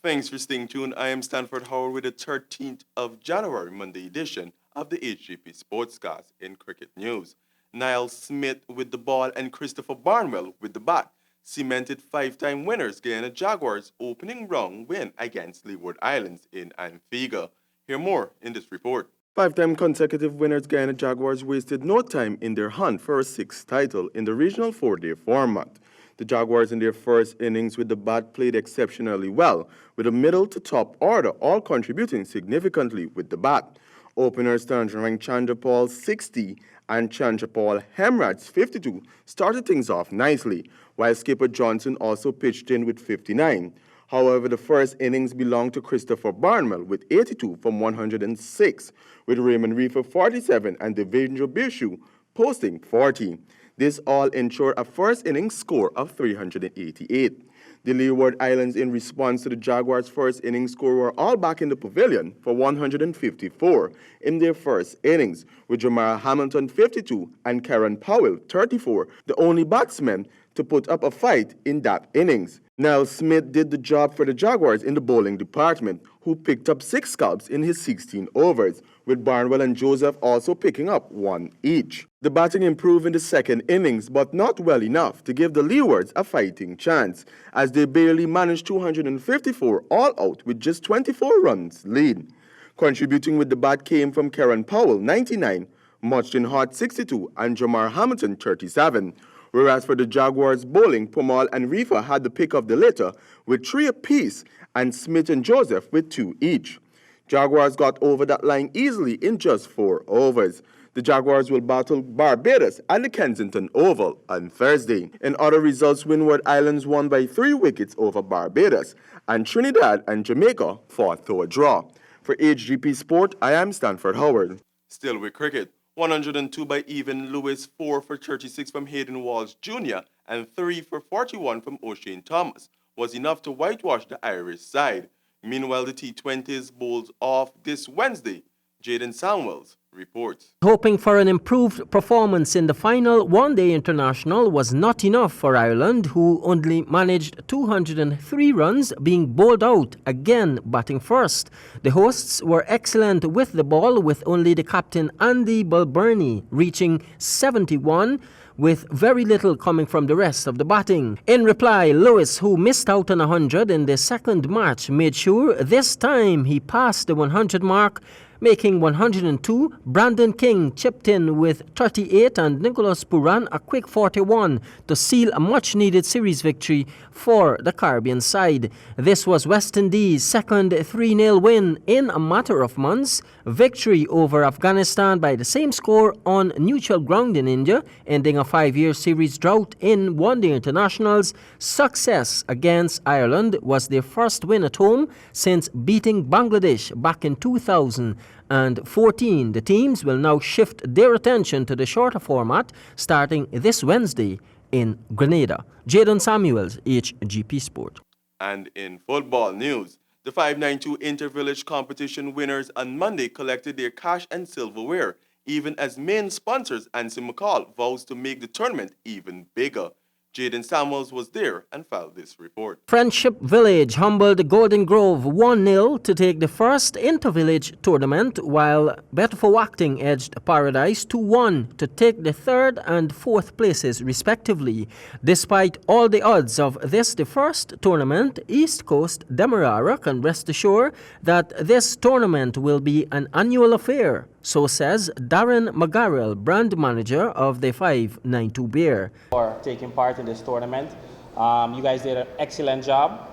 Thanks for staying tuned. I am Stanford Howard with the 13th of January, Monday edition of the Hgp Sportscast in cricket news. Niall Smith with the ball and Christopher Barnwell with the bat cemented five-time winners Guyana Jaguars opening round win against Leeward Islands in Antigua. Hear more in this report. Five-time consecutive winners Guyana Jaguars wasted no time in their hunt for a sixth title in the regional four-day format. The Jaguars in their first innings with the bat played exceptionally well, with a middle to top order all contributing significantly with the bat. Openers Tangerang Chandrapal 60 and Chandrapal Hemraj 52 started things off nicely, while skipper Johnson also pitched in with 59. However, the first innings belonged to Christopher Barnwell with 82 from 106, with Raymond Reefer 47 and Devendra Birshu posting 40. This all ensured a first innings score of 388. The Leeward Islands, in response to the Jaguars' first innings score, were all back in the pavilion for 154 in their first innings, with Jamara Hamilton 52 and Karen Powell 34, the only batsmen to put up a fight in that innings. Niall Smith did the job for the Jaguars in the bowling department, who picked up 6 scalps in his 16 overs, with Barnwell and Joseph also picking up 1 each. The batting improved in the second innings, but not well enough to give the Leewards a fighting chance, as they barely managed 254 all out with just 24 runs lead. Contributing with the bat came from Karen Powell, 99, Muchtin Hart, 62, and Jamar Hamilton, 37. Whereas for the Jaguars bowling, Pomal and Reefer had the pick of the litter with 3 apiece, and Smith and Joseph with 2 each. Jaguars got over that line easily in just 4 overs. The Jaguars will battle Barbados at the Kensington Oval on Thursday. In other results, Windward Islands won by 3 wickets over Barbados, and Trinidad and Jamaica fought to a draw. For HGP Sport, I am Stanford Howard. Still with cricket. 102 by Evan Lewis, 4 for 36 from Hayden Walsh Jr., and 3 for 41 from O'Shane Thomas was enough to whitewash the Irish side. Meanwhile, the T20s bowls off this Wednesday. Jaden Samuels reports. Hoping for an improved performance in the final one-day international was not enough for Ireland, who only managed 203 runs, being bowled out, again batting first. The hosts were excellent with the ball, with only the captain Andy Balbirnie reaching 71, with very little coming from the rest of the batting. In reply, Lewis, who missed out on 100 in the second match, made sure this time he passed the 100 mark, making 102. Brandon King chipped in with 38 and Nicholas Puran a quick 41 to seal a much-needed series victory for the Caribbean side. This was West Indies' second 3-0 win in a matter of months. Victory over Afghanistan by the same score on neutral ground in India, ending a 5-year series drought in one-day internationals. Success against Ireland was their first win at home since beating Bangladesh back in 2014. The teams will now shift their attention to the shorter format starting this Wednesday in Grenada. Jadon Samuels, HGP Sport. And in football news, the 592 Inter-Village competition winners on Monday collected their cash and silverware, even as main sponsors Ansi McCall vows to make the tournament even bigger. Jaden Samuels was there and filed this report. Friendship Village humbled Golden Grove 1-0 to take the first inter-village tournament, while Betfo Acting edged Paradise 2-1 to take the 3rd and 4th places respectively. Despite all the odds of this, the first tournament, East Coast Demerara can rest assured that this tournament will be an annual affair. So says Darren McGarrell, brand manager of the 592 Beer. For taking part in this tournament. You guys did an excellent job.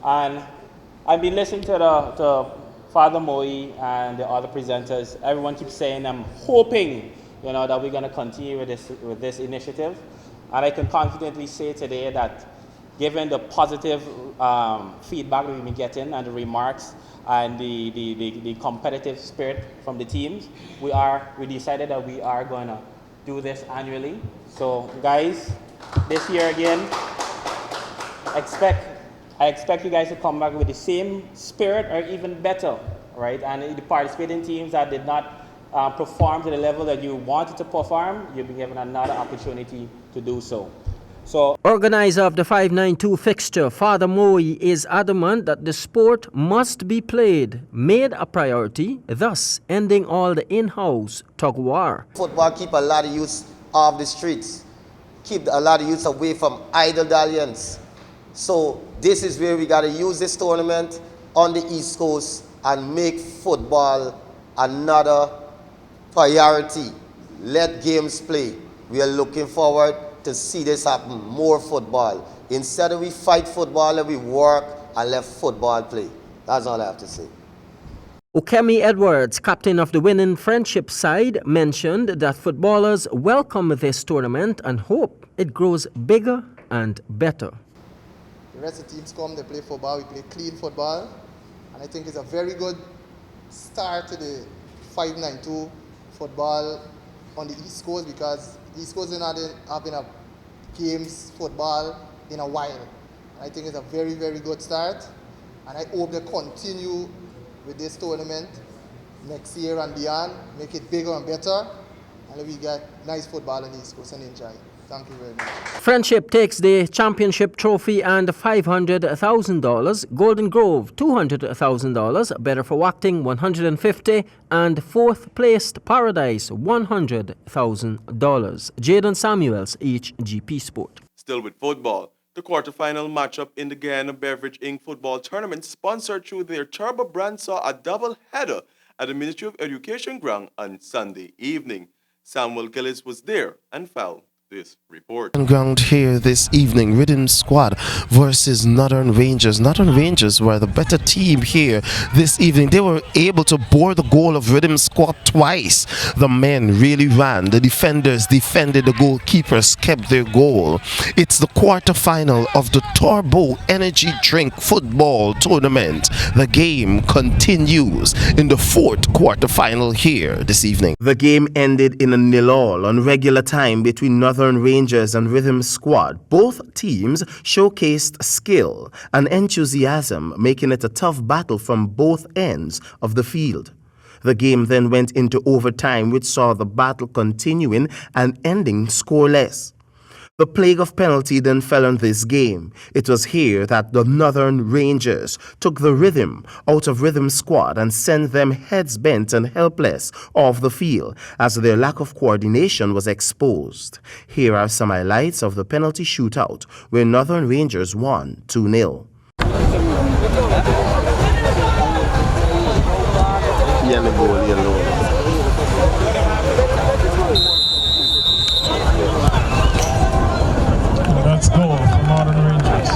And I've been listening to Father Moe and the other presenters. Everyone keeps saying, I'm hoping, that we're going to continue with this initiative. And I can confidently say today that given the positive feedback that we've been getting and the remarks and the competitive spirit from the teams, we decided that we are going to do this annually. So guys, this year again, I expect you guys to come back with the same spirit or even better, right? And the participating teams that did not perform to the level that you wanted to perform, you'll be given another opportunity to do so. So Organizer of the 592 fixture, Father Moe, is adamant that the sport must be played, made a priority, thus ending all the in-house tug war. Football keep a lot of youths off the streets, keep a lot of youths away from idle dalliance. So this is where we got to use this tournament on the East Coast and make football another priority. Let games play. We are looking forward to see this happen, more football. Instead of we fight football, we work and let football play. That's all I have to say. Ukemi Edwards, captain of the winning Friendship side, mentioned that footballers welcome this tournament and hope it grows bigger and better. The rest of the teams come, they play football, we play clean football, and I think it's a very good start to the 592 football on the East Coast, because the East Coast is not having a games football in a while. I think it's a very, very good start, and I hope they continue with this tournament next year and beyond, make it bigger and better, and we get nice football on the East Coast and enjoy it. Thank you very much. Friendship takes the championship trophy and $500,000, Golden Grove $200,000, Better for Wachting $150,000, and fourth placed Paradise $100,000. Jaden Samuels, Hgp Sport. Still with football, the quarterfinal matchup in the Guyana Beverage Inc. football tournament sponsored through their Turbo brand saw a double header at the Ministry of Education ground on Sunday evening. Samuel Gillis was there and fell this report. Ground here this evening, Rhythm Squad versus Northern Rangers. Northern Rangers were the better team here this evening. They were able to bore the goal of Rhythm Squad twice. The men really ran. The defenders defended. The goalkeepers kept their goal. It's the quarterfinal of the Turbo Energy Drink Football Tournament. The game continues in the fourth quarterfinal here this evening. The game ended in a 0-0 on regular time between Northern Rangers and Rhythm Squad. Both teams showcased skill and enthusiasm, making it a tough battle from both ends of the field. The game then went into overtime, which saw the battle continuing and ending scoreless. The plague of penalty then fell on this game. It was here that the Northern Rangers took the rhythm out of Rhythm Squad and sent them heads bent and helpless off the field as their lack of coordination was exposed. Here are some highlights of the penalty shootout where Northern Rangers won 2-0. Let's go for Northern Rangers.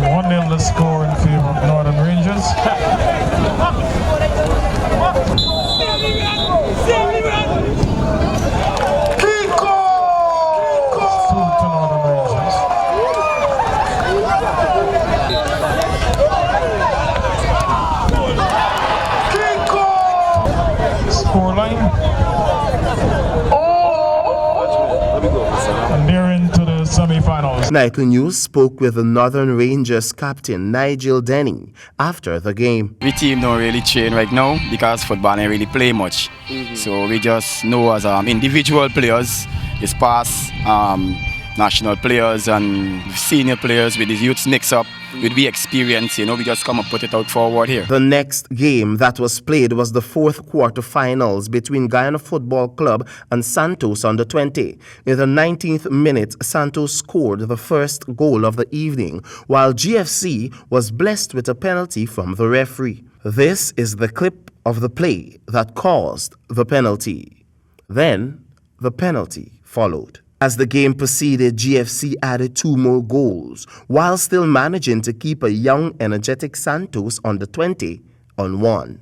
1-0 the score in favor of Northern Rangers. Scoreline. And they're into the semi-finals. Nightly News spoke with the Northern Rangers captain Nigel Denny after the game. We team don't really train right now because football ain't really play much. So we just know as individual players, it's past national players and senior players with the youths mix up with the experience, we just come and put it out forward here. The next game that was played was the fourth quarterfinals between Guyana Football Club and Santos under 20. In the 19th minute, Santos scored the first goal of the evening, while GFC was blessed with a penalty from the referee. This is the clip of the play that caused the penalty. Then, the penalty followed. As the game proceeded, GFC added 2 more goals, while still managing to keep a young, energetic Santos under 20 on 1.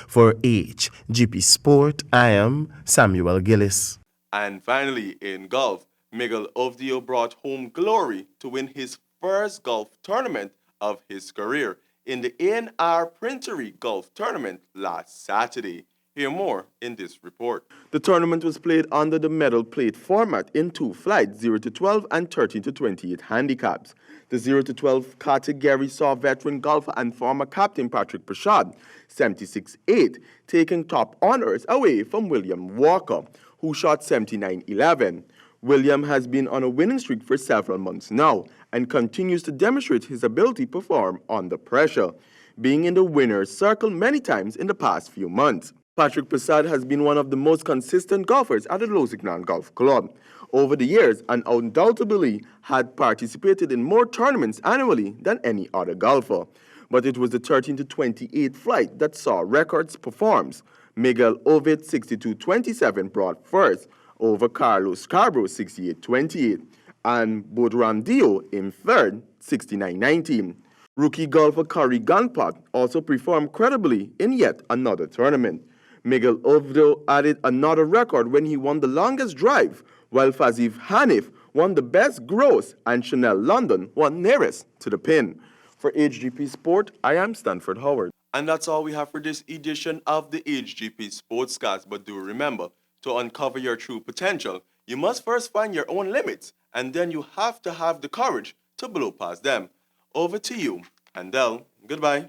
For Hgp Sport, I am Samuel Gillis. And finally, in golf, Miguel Ovdio brought home glory to win his first golf tournament of his career in the A&R Printery Golf Tournament last Saturday. Hear more in this report. The tournament was played under the medal plate format in 2 flights, 0 to 12 and 13 to 28 handicaps. The 0 to 12 category saw veteran golfer and former captain Patrick Prashad, 76-8, taking top honors away from William Walker, who shot 79-11. William has been on a winning streak for several months now and continues to demonstrate his ability to perform under pressure, being in the winner's circle many times in the past few months. Patrick Prasad has been one of the most consistent golfers at the Lusignan Golf Club over the years and undoubtedly had participated in more tournaments annually than any other golfer. But it was the 13 to 28 flight that saw records performs. Miguel Ovid 62-27 brought first over Carlos Scarborough 68-28 and Bodram Dio in third 69-19. Rookie golfer Curry Gunpot also performed credibly in yet another tournament. Miguel Ovdo added another record when he won the longest drive, while Fazif Hanif won the best gross and Chanel London won nearest to the pin. For HGP Sport, I am Stanford Howard. And that's all we have for this edition of the HGP Sportscast. But do remember, to uncover your true potential, you must first find your own limits, and then you have to have the courage to blow past them. Over to you, Handel. Goodbye.